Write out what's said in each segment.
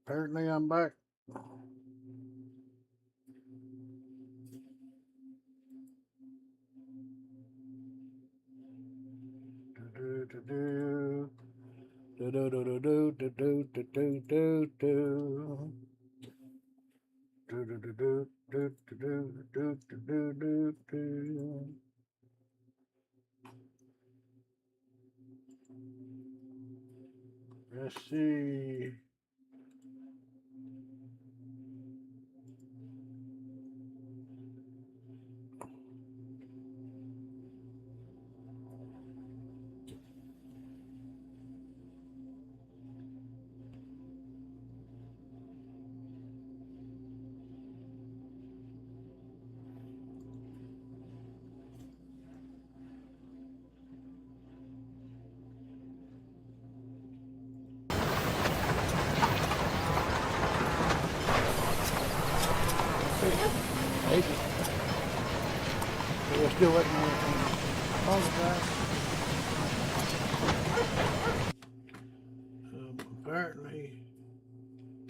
Apparently I'm back. Let's see. Hey, we're still waiting on it. Apparently,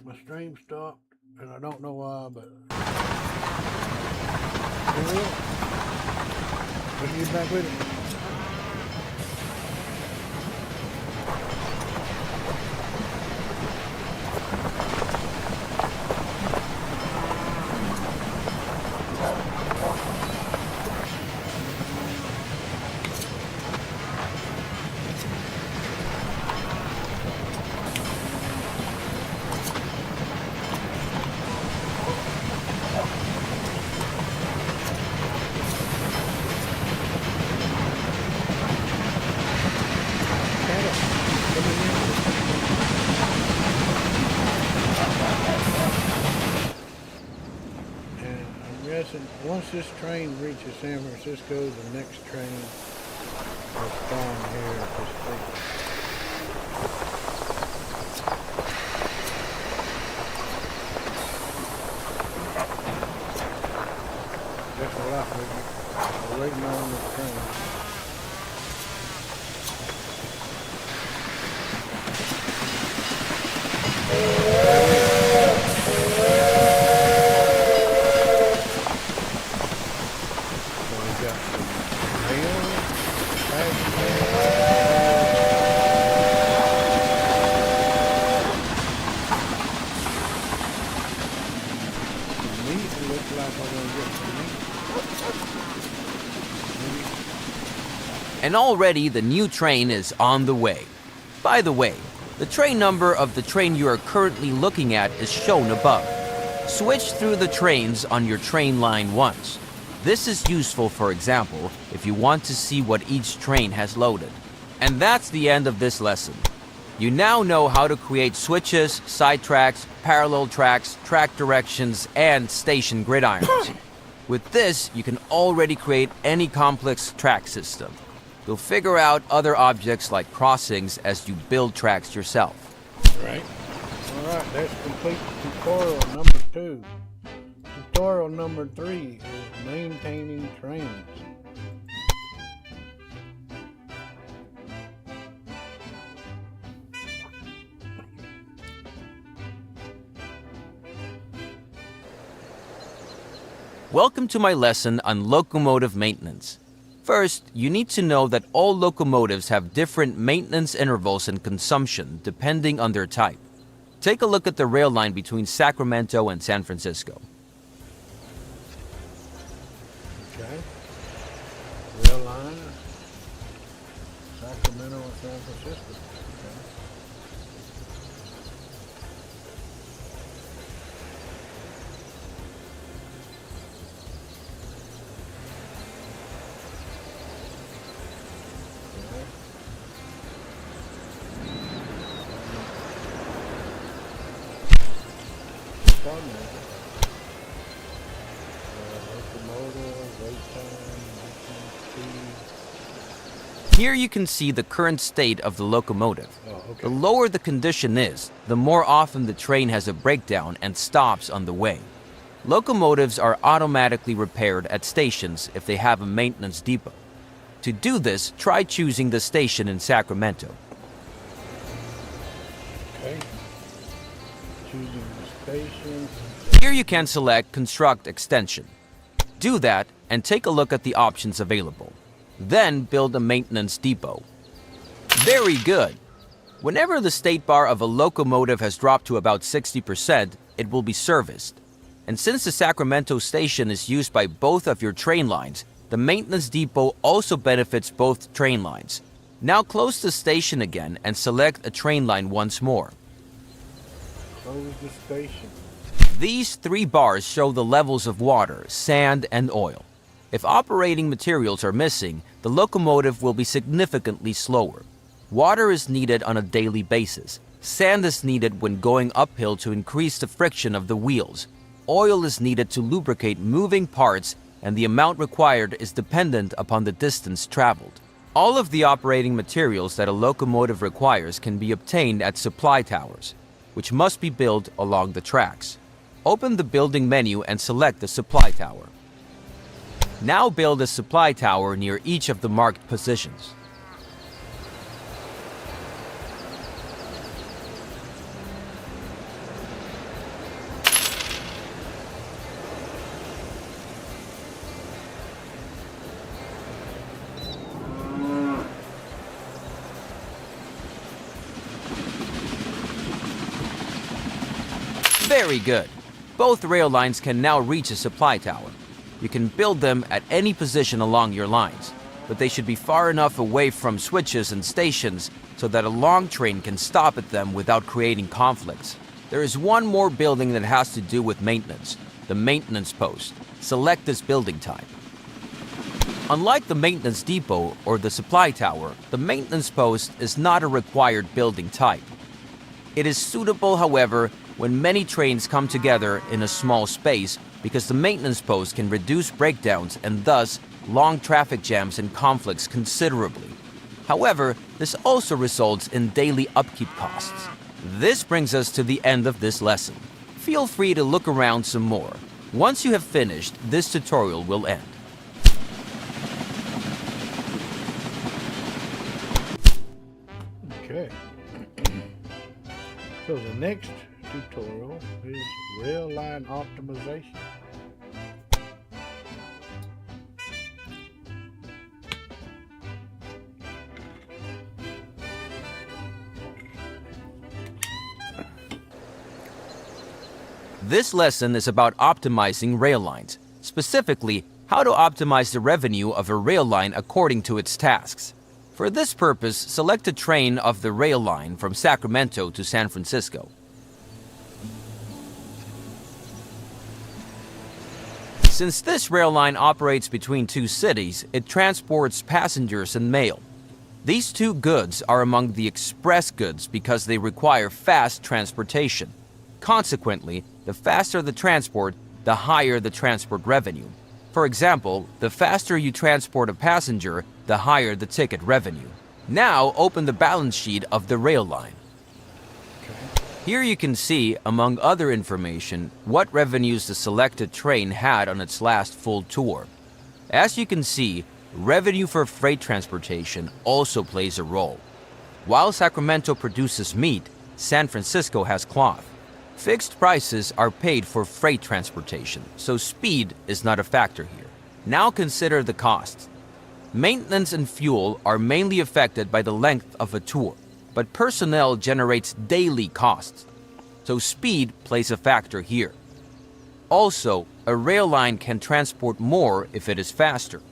my stream stopped, and I don't know why, but we'll get back with it. Once this train reaches San Francisco, the next train will spawn here at this station. That's what I figured. We're waiting on this train. And already the new train is on the way. By the way, the train number of the train you are currently looking at is shown above. Switch through the trains on your train line once. This is useful, for example, if you want to see what each train has loaded. And that's the end of this lesson. You now know how to create switches, side tracks, parallel tracks, track directions, and station gridirons. With this, you can already create any complex track system. You'll figure out other objects like crossings as you build tracks yourself. Right. All right, that's complete tutorial number 2. Tutorial number 3 is maintaining trains. Welcome to my lesson on locomotive maintenance. First, you need to know that all locomotives have different maintenance intervals and consumption depending on their type. Take a look at the rail line between Sacramento and San Francisco. Okay. Rail line, Sacramento and San Francisco. Okay. Here you can see the current state of the locomotive. Oh, okay. The lower the condition is, the more often the train has a breakdown and stops on the way. Locomotives are automatically repaired at stations if they have a maintenance depot. To do this, try choosing the station in Sacramento. Okay. choosing the station. Here you can select Construct Extension. Do that and take a look at the options available. Then build a maintenance depot. Very good! Whenever the state bar of a locomotive has dropped to about 60%, it will be serviced. And since the Sacramento station is used by both of your train lines, the maintenance depot also benefits both train lines. Now close the station again and select a train line once more. Close the station. These 3 bars show the levels of water, sand, and oil. If operating materials are missing, the locomotive will be significantly slower. Water is needed on a daily basis. Sand is needed when going uphill to increase the friction of the wheels. Oil is needed to lubricate moving parts, and the amount required is dependent upon the distance traveled. All of the operating materials that a locomotive requires can be obtained at supply towers, which must be built along the tracks. Open the building menu and select the supply tower. Now build a supply tower near each of the marked positions. Very good. Both rail lines can now reach a supply tower. You can build them at any position along your lines, but they should be far enough away from switches and stations so that a long train can stop at them without creating conflicts. There is one more building that has to do with maintenance, the maintenance post. Select this building type. Unlike the maintenance depot or the supply tower, the maintenance post is not a required building type. It is suitable, however, when many trains come together in a small space because the maintenance post can reduce breakdowns and thus long traffic jams and conflicts considerably. However, this also results in daily upkeep costs. This brings us to the end of this lesson. Feel free to look around some more. Once you have finished, this tutorial will end. Okay. So the next tutorial is rail line optimization. This lesson is about optimizing rail lines, specifically how to optimize the revenue of a rail line according to its tasks. For this purpose, select a train of the rail line from Sacramento to San Francisco. Since this rail line operates between 2 cities, it transports passengers and mail. These 2 goods are among the express goods because they require fast transportation. Consequently, the faster the transport, the higher the transport revenue. For example, the faster you transport a passenger, the higher the ticket revenue. Now open the balance sheet of the rail line. Here you can see, among other information, what revenues the selected train had on its last full tour. As you can see, revenue for freight transportation also plays a role. While Sacramento produces meat, San Francisco has cloth. Fixed prices are paid for freight transportation, so speed is not a factor here. Now consider the costs. Maintenance and fuel are mainly affected by the length of a tour, but personnel generates daily costs, so speed plays a factor here. Also, a rail line can transport more if it is faster.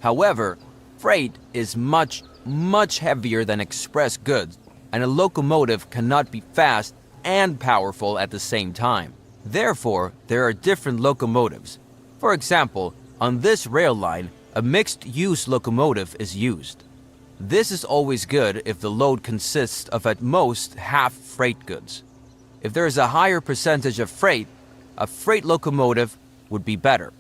However, freight is much heavier than express goods, and a locomotive cannot be fast and powerful at the same time. Therefore, there are different locomotives. For example, on this rail line, a mixed-use locomotive is used. This is always good if the load consists of at most half freight goods. If there is a higher percentage of freight, a freight locomotive would be better,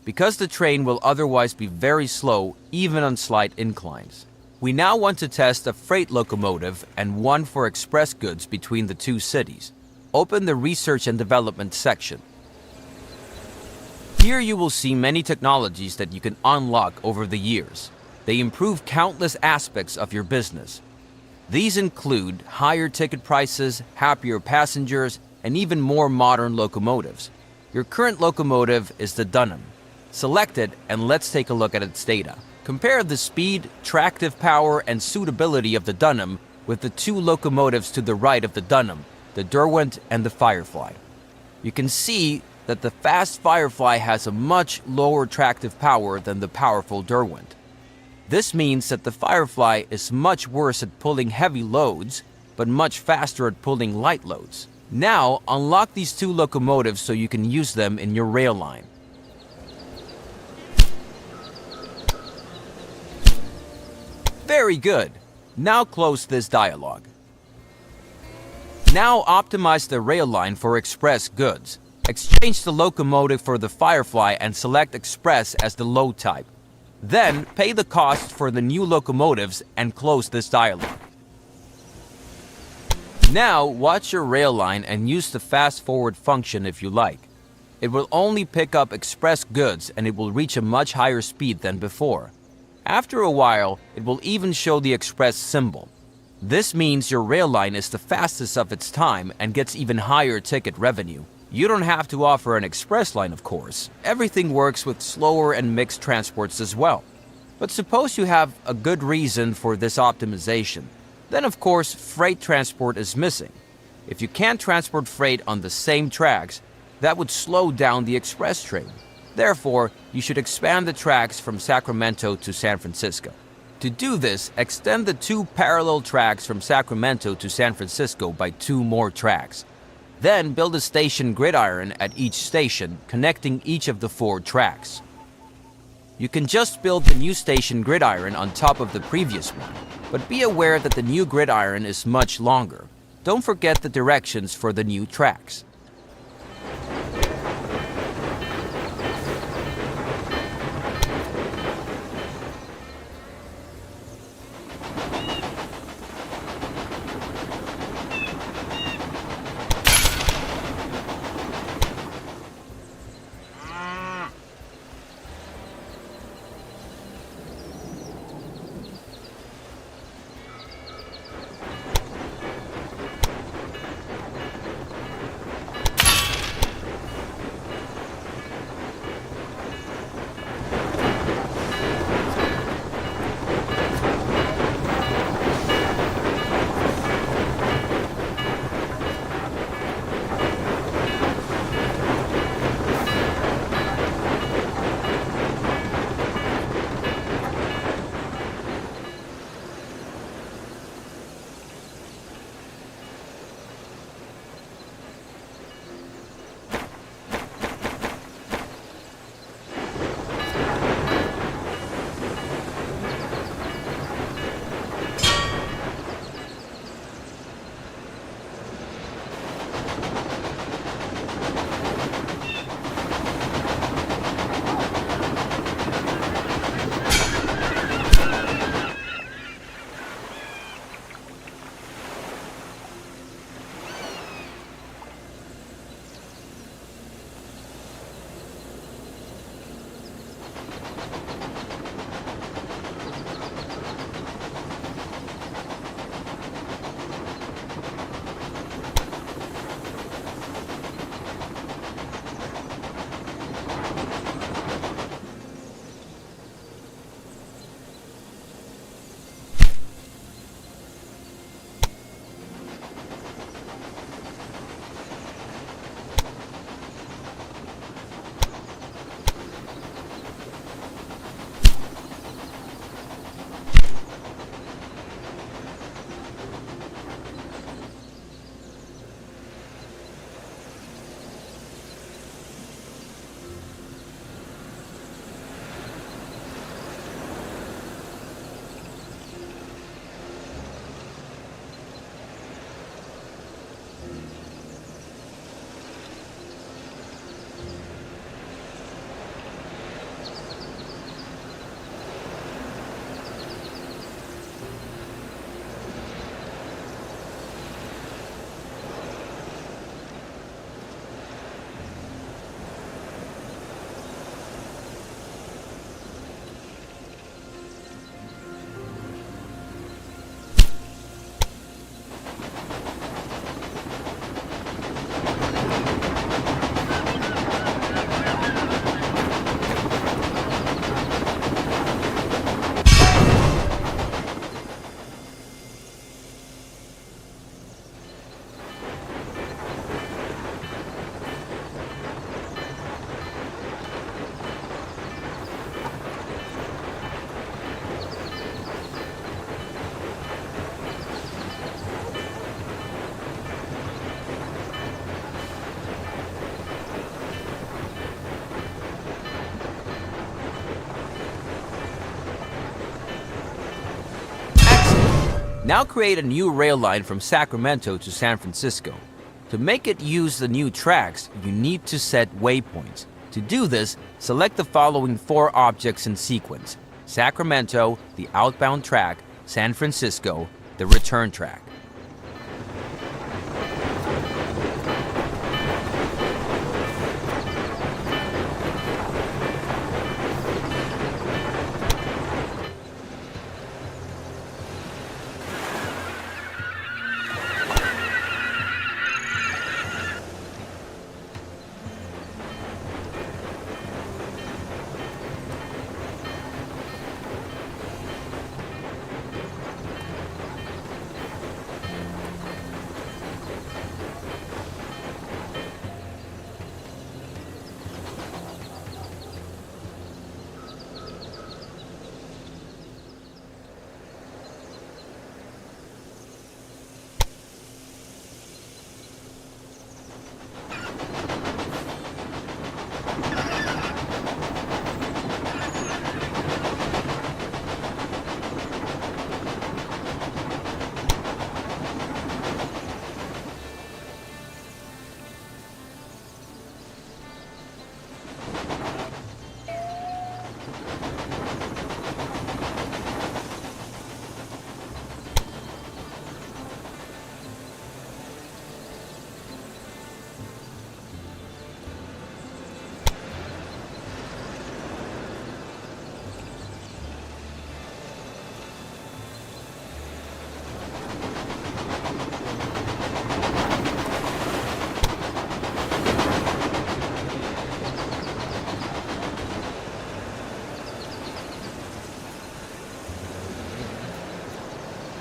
because the train will otherwise be very slow even on slight inclines. We now want to test a freight locomotive and one for express goods between the 2 cities. Open the Research and Development section. Here you will see many technologies that you can unlock over the years. They improve countless aspects of your business. These include higher ticket prices, happier passengers, and even more modern locomotives. Your current locomotive is the Dunham. Select it and let's take a look at its data. Compare the speed, tractive power, and suitability of the Dunham with the two locomotives to the right of the Dunham, the Derwent and the Firefly. You can see that the fast Firefly has a much lower tractive power than the powerful Derwent. This means that the Firefly is much worse at pulling heavy loads, but much faster at pulling light loads. Now, unlock these two locomotives so you can use them in your rail line. Very good. Now close this dialog. Now optimize the rail line for express goods. Exchange the locomotive for the Firefly and select Express as the load type. Then pay the cost for the new locomotives and close this dialog. Now watch your rail line and use the fast forward function if you like. It will only pick up express goods and it will reach a much higher speed than before. After a while, it will even show the express symbol. This means your rail line is the fastest of its time and gets even higher ticket revenue. You don't have to offer an express line, of course. Everything works with slower and mixed transports as well. But suppose you have a good reason for this optimization. Then, of course, freight transport is missing. If you can't transport freight on the same tracks, that would slow down the express train. Therefore, you should expand the tracks from Sacramento to San Francisco. To do this, extend the two parallel tracks from Sacramento to San Francisco by 2 more tracks. Then build a station gridiron at each station, connecting each of the 4 tracks. You can just build the new station gridiron on top of the previous one, but be aware that the new gridiron is much longer. Don't forget the directions for the new tracks. Now create a new rail line from Sacramento to San Francisco. To make it use the new tracks, you need to set waypoints. To do this, select the following 4 objects in sequence: Sacramento, the outbound track; San Francisco, the return track.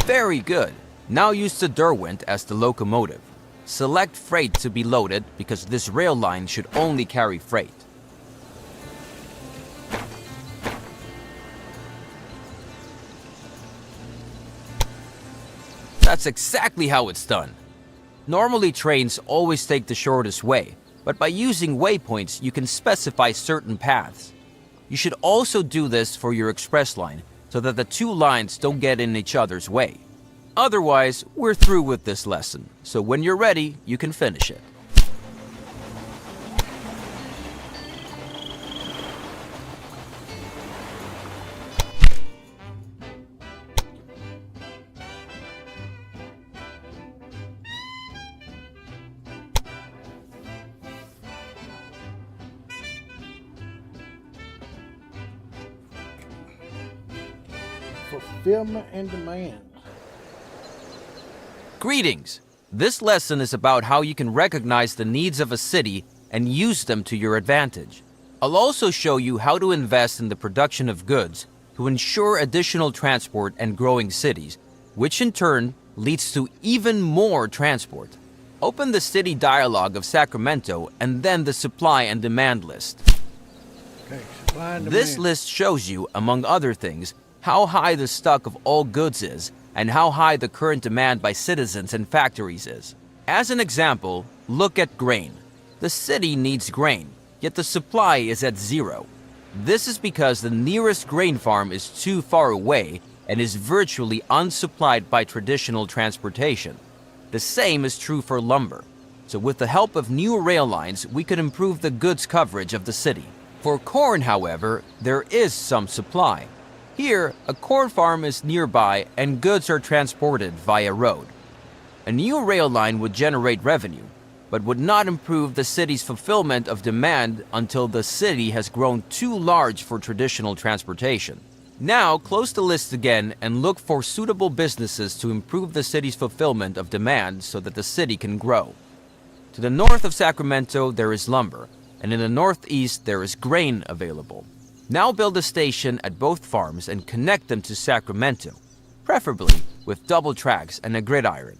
Very good. Now use the Derwent as the locomotive. Select freight to be loaded because this rail line should only carry freight. That's exactly how it's done. Normally trains always take the shortest way, but by using waypoints you can specify certain paths. You should also do this for your express line so that the 2 lines don't get in each other's way. Otherwise, we're through with this lesson, so when you're ready, you can finish it. Fulfillment and demand. Greetings! This lesson is about how you can recognize the needs of a city and use them to your advantage. I'll also show you how to invest in the production of goods to ensure additional transport and growing cities, which in turn leads to even more transport. Open the city dialogue of Sacramento and then the supply and demand list. Okay, supply and This demand. list shows you, among other things, how high the stock of all goods is and how high the current demand by citizens and factories is. As an example, look at grain. The city needs grain, yet the supply is at 0. This is because the nearest grain farm is too far away and is virtually unsupplied by traditional transportation. The same is true for lumber. So with the help of new rail lines, we could improve the goods coverage of the city. For corn, however, there is some supply. Here, a corn farm is nearby and goods are transported via road. A new rail line would generate revenue, but would not improve the city's fulfillment of demand until the city has grown too large for traditional transportation. Now, close the list again and look for suitable businesses to improve the city's fulfillment of demand so that the city can grow. To the north of Sacramento, there is lumber, and in the northeast, there is grain available. Now build a station at both farms and connect them to Sacramento, preferably with double tracks and a gridiron.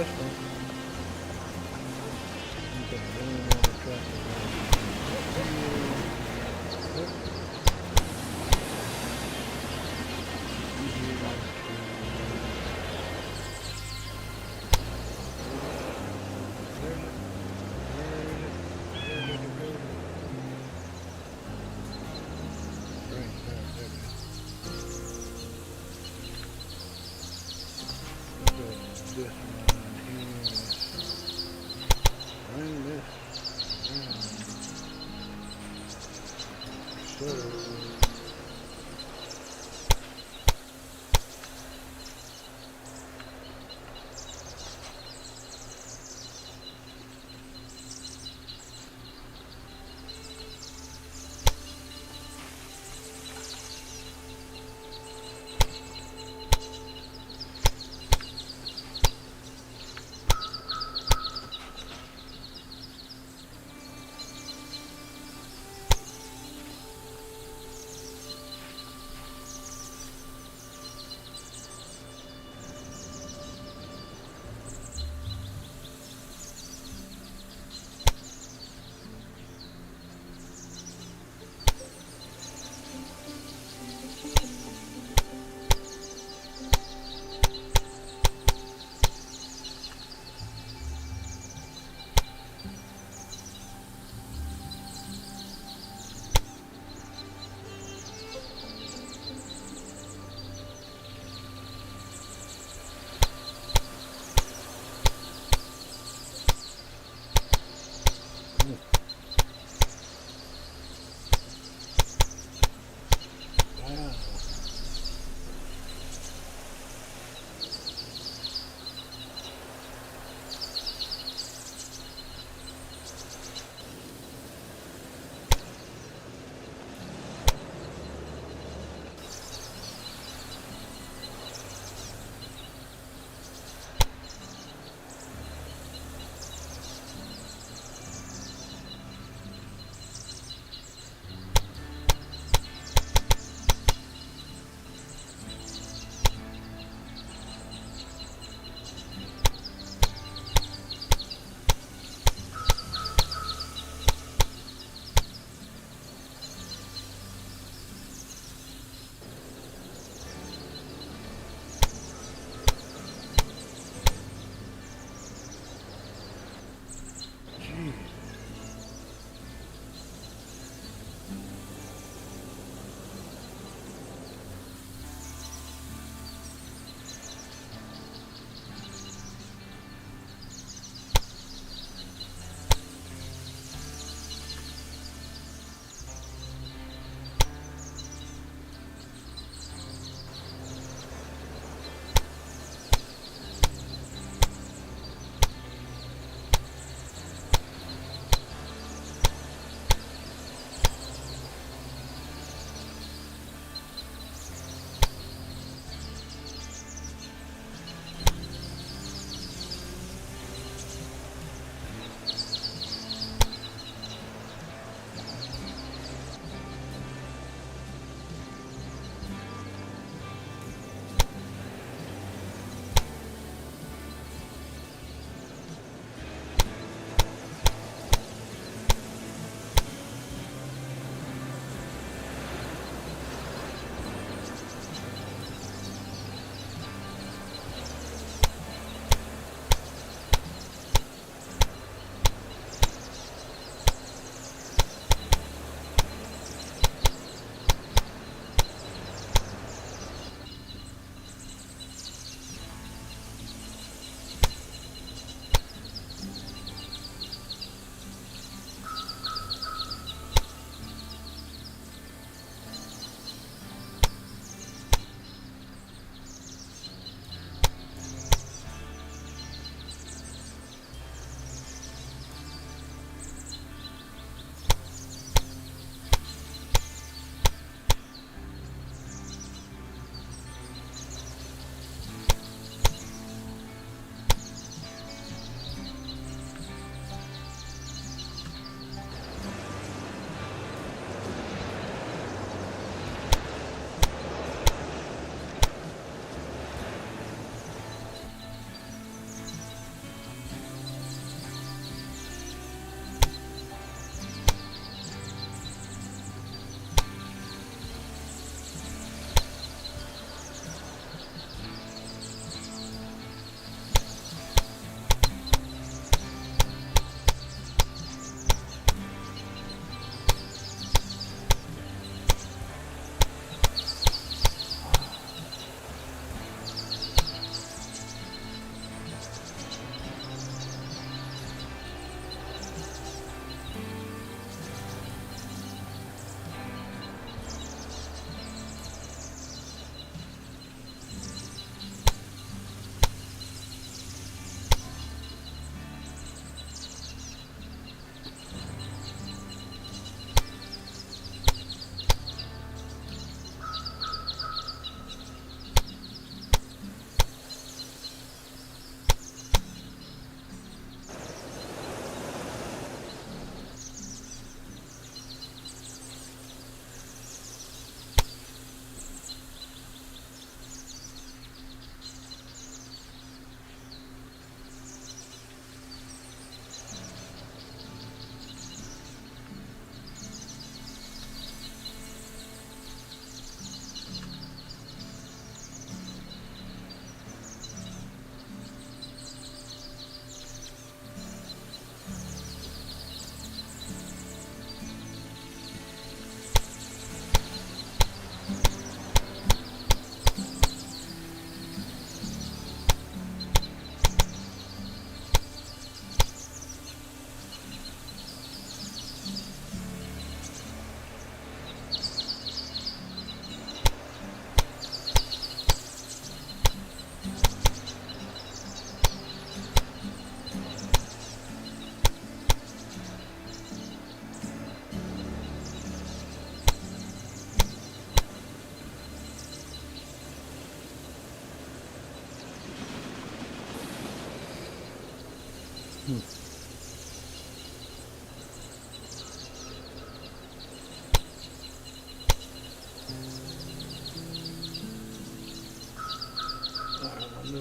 this one. Okay, then we want to track it this line here. Bring this around. So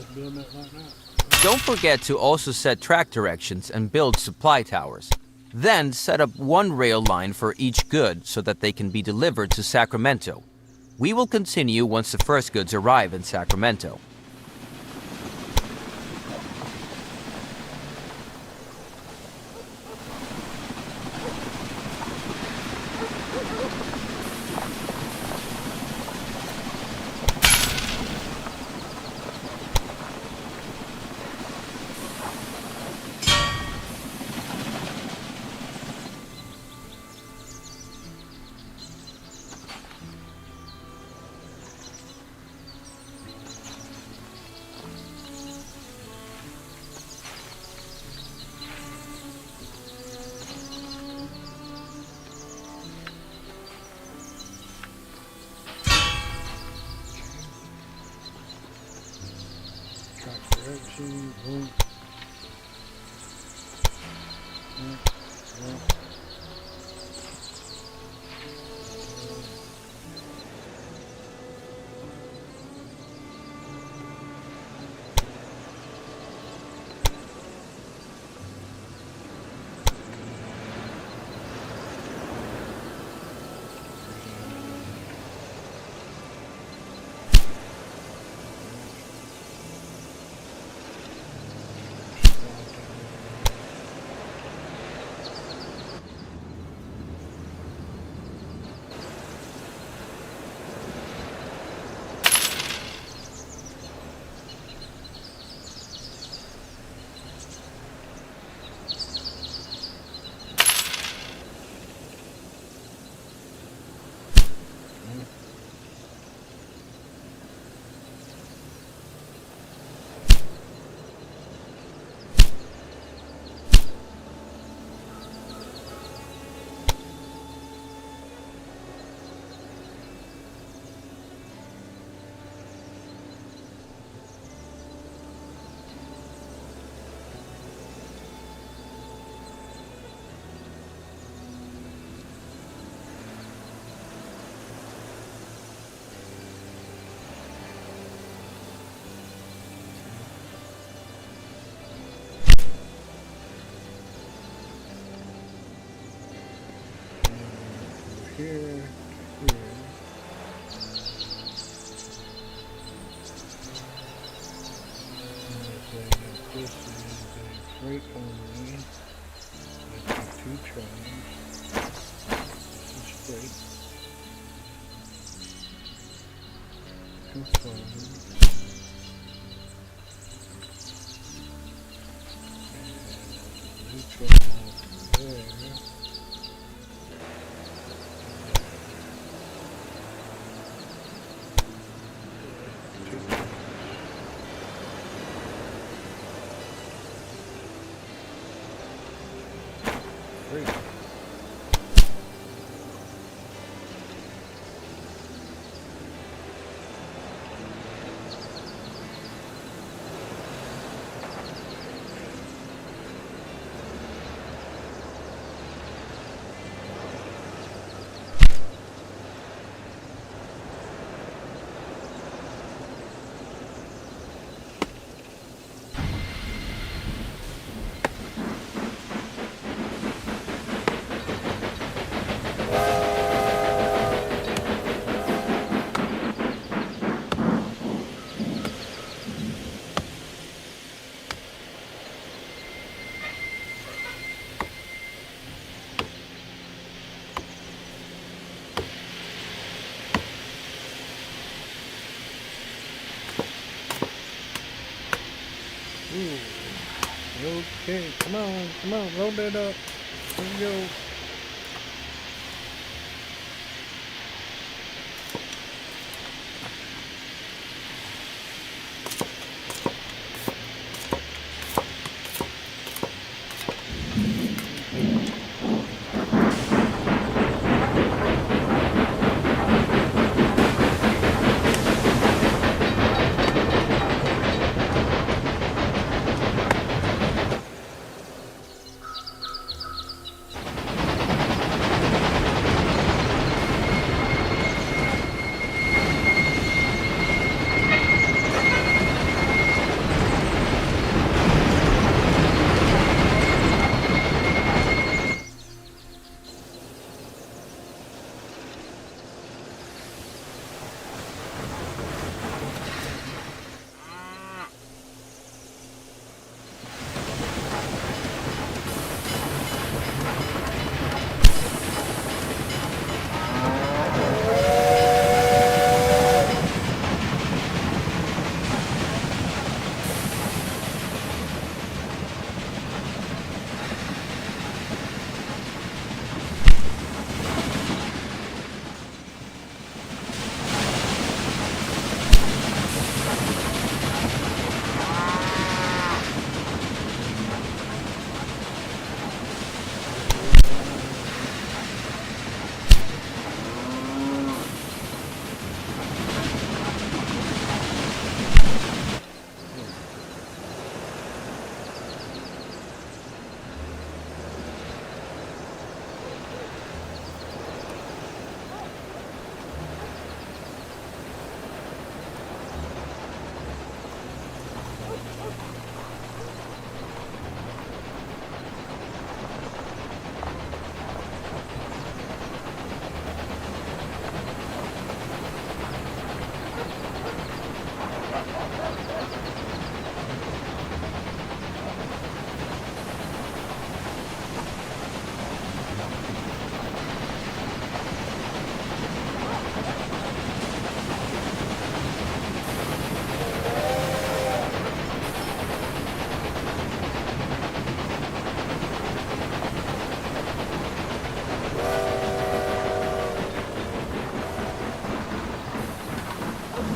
just building it like that. Don't forget to also set track directions and build supply towers. Then set up one rail line for each good so that they can be delivered to Sacramento. We will continue once the first goods arrive in Sacramento. Direction, boom. Here, here. This is a freight only. That's two trains. This is freight. Confirm. And neutral there. Great. Okay, come on, load that up. Let's go.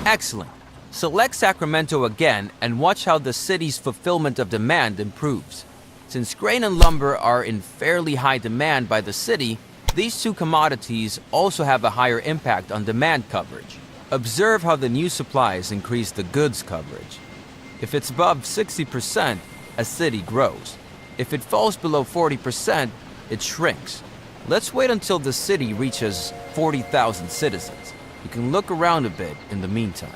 Excellent. Select Sacramento again and watch how the city's fulfillment of demand improves. Since grain and lumber are in fairly high demand by the city, these two commodities also have a higher impact on demand coverage. Observe how the new supplies increase the goods coverage. If it's above 60%, a city grows. If it falls below 40%, it shrinks. Let's wait until the city reaches 40,000 citizens. You can look around a bit in the meantime.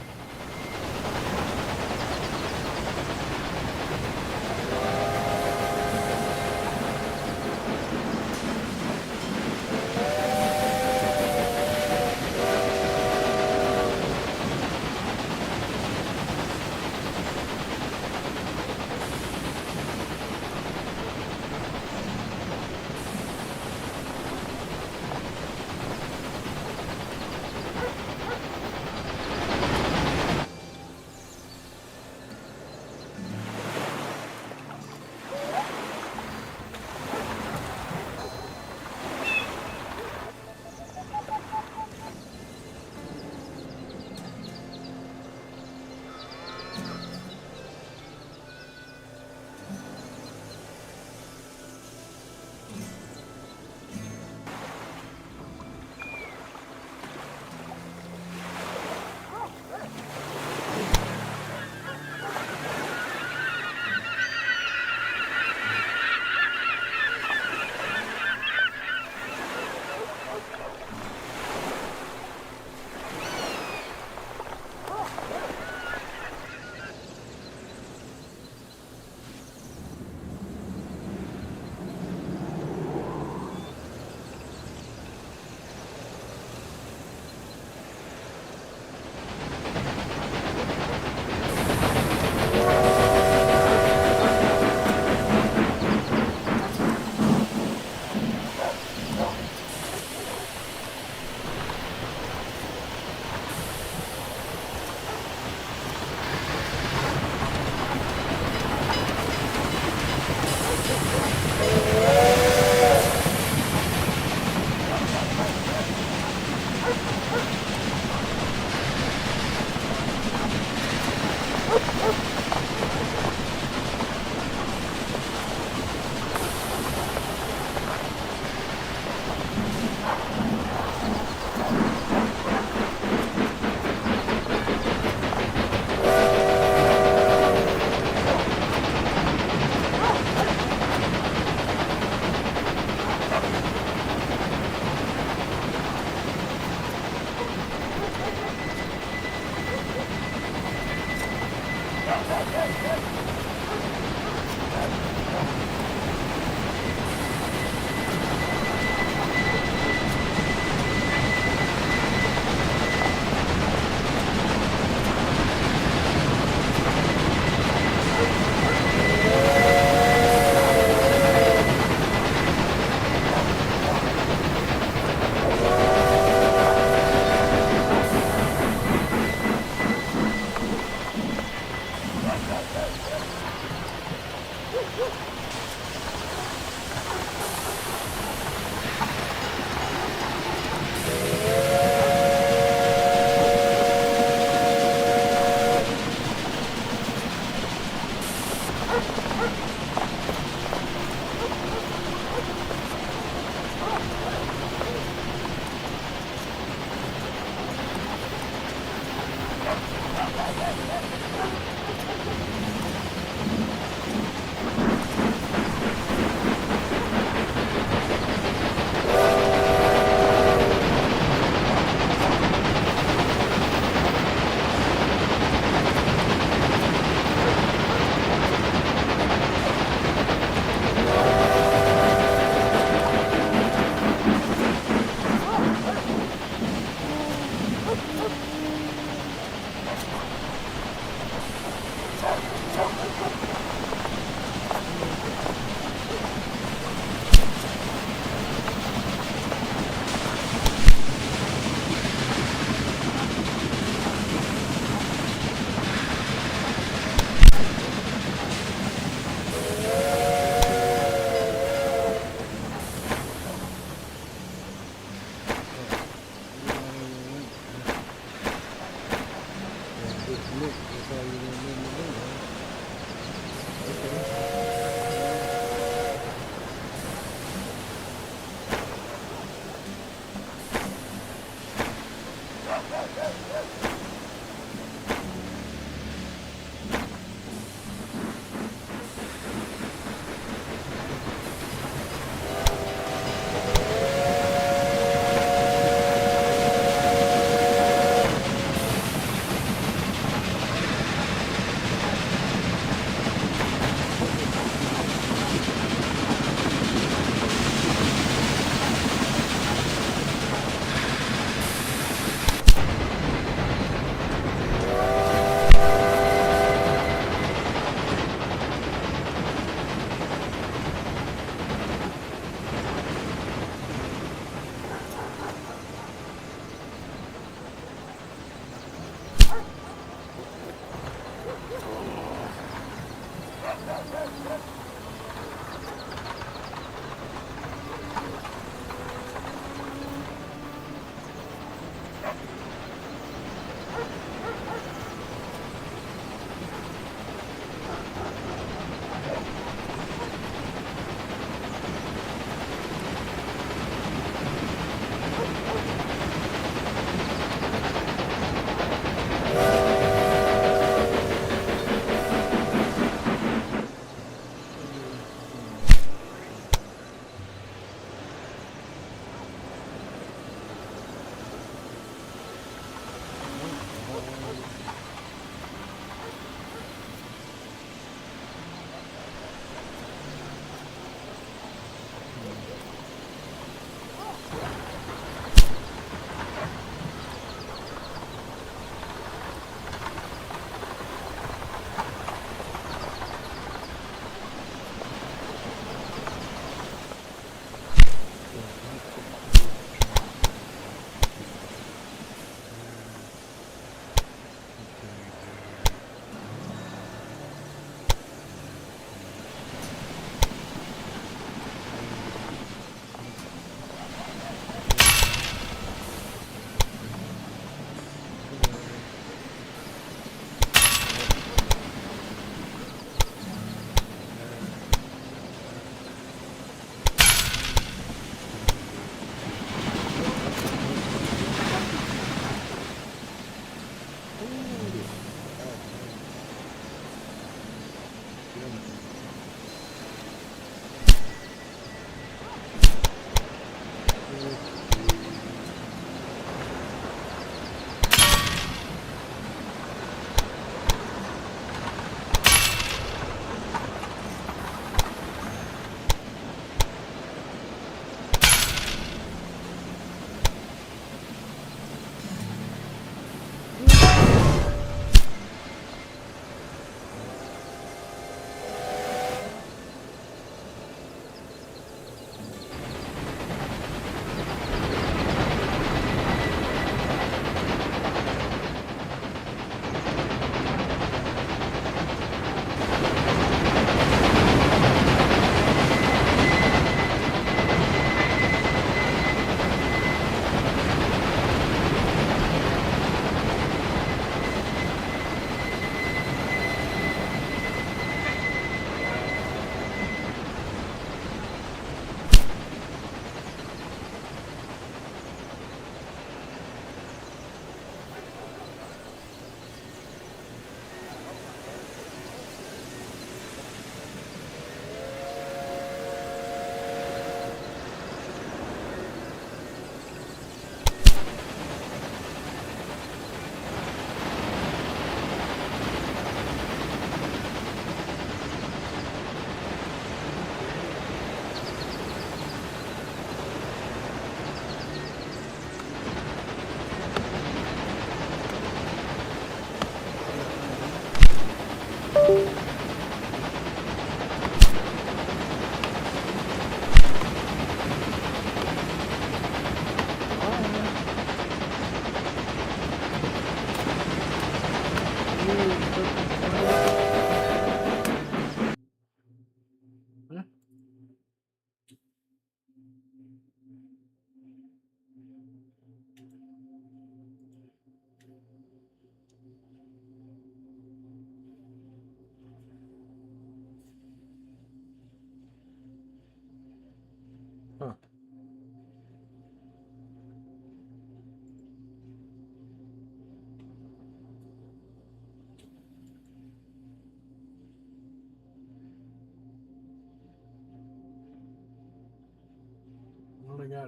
Look, that's all you remember to do, huh? Okay.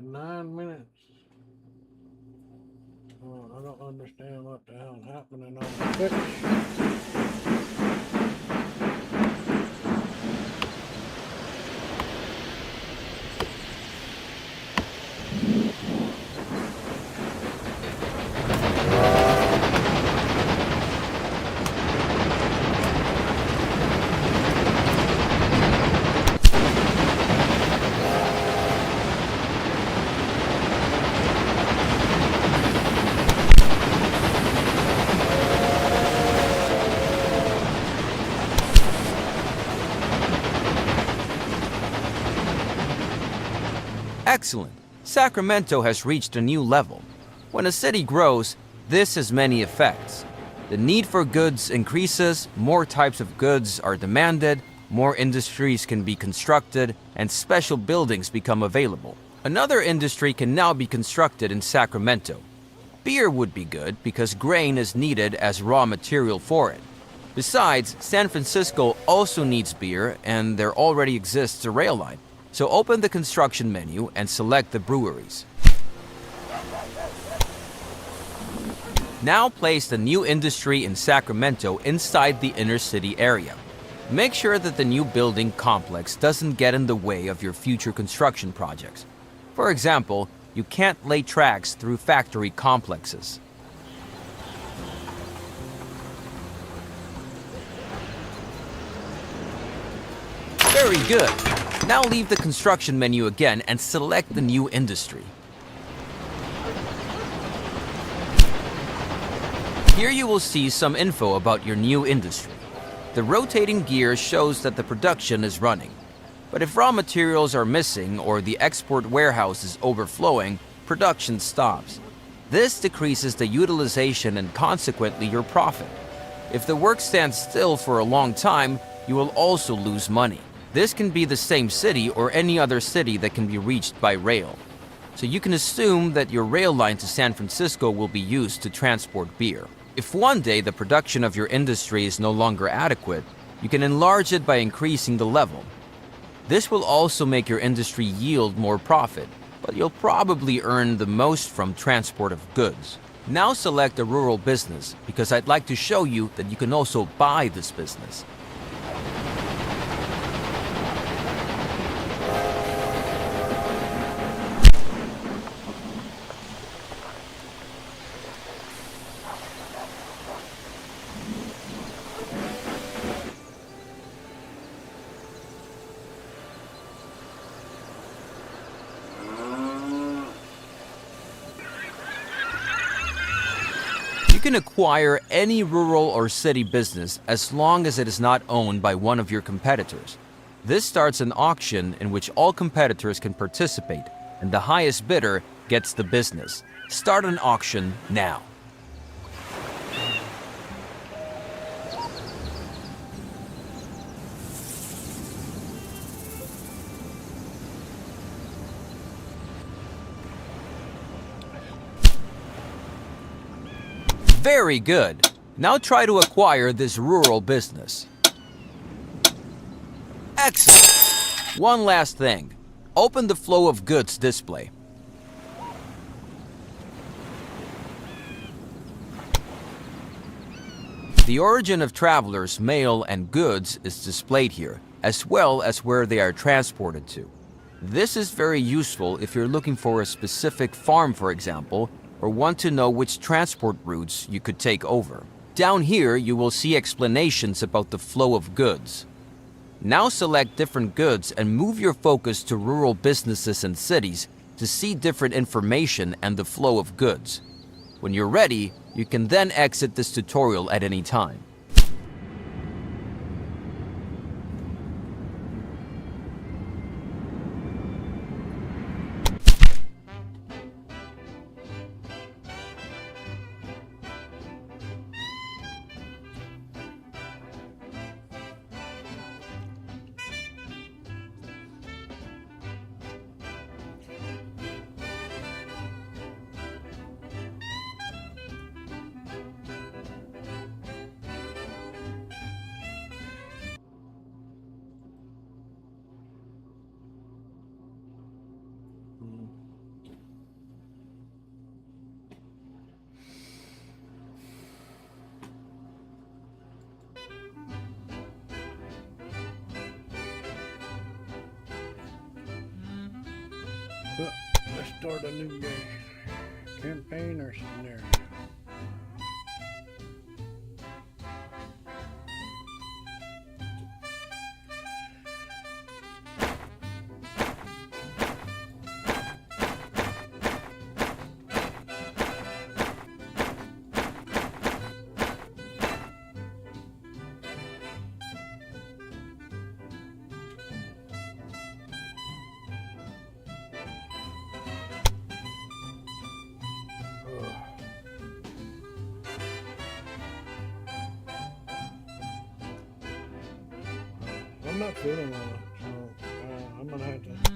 got 9 minutes. I don't understand what the hell happening on the switch. Excellent. Sacramento has reached a new level. When a city grows, this has many effects. The need for goods increases, more types of goods are demanded, more industries can be constructed, and special buildings become available. Another industry can now be constructed in Sacramento. Beer would be good because grain is needed as raw material for it. Besides, San Francisco also needs beer, and there already exists a rail line. So open the construction menu and select the breweries. Now place the new industry in Sacramento inside the inner city area. Make sure that the new building complex doesn't get in the way of your future construction projects. For example, you can't lay tracks through factory complexes. Very good. Now leave the construction menu again and select the new industry. Here you will see some info about your new industry. The rotating gear shows that the production is running. But if raw materials are missing or the export warehouse is overflowing, production stops. This decreases the utilization and consequently your profit. If the work stands still for a long time, you will also lose money. This can be the same city or any other city that can be reached by rail. So you can assume that your rail line to San Francisco will be used to transport beer. If one day the production of your industry is no longer adequate, you can enlarge it by increasing the level. This will also make your industry yield more profit, but you'll probably earn the most from transport of goods. Now select a rural business because I'd like to show you that you can also buy this business. You can acquire any rural or city business as long as it is not owned by one of your competitors. This starts an auction in which all competitors can participate, and the highest bidder gets the business. Start an auction now. Very good. Now try to acquire this rural business. Excellent. One last thing. Open the flow of goods display. The origin of travelers, mail, and goods is displayed here, as well as where they are transported to. This is very useful if you're looking for a specific farm, for example, or want to know which transport routes you could take over. Down here, you will see explanations about the flow of goods. Now select different goods and move your focus to rural businesses and cities to see different information and the flow of goods. When you're ready, you can then exit this tutorial at any time. Let's start a new day. Campaign or scenario? I'm not feeling well, so I'm gonna have to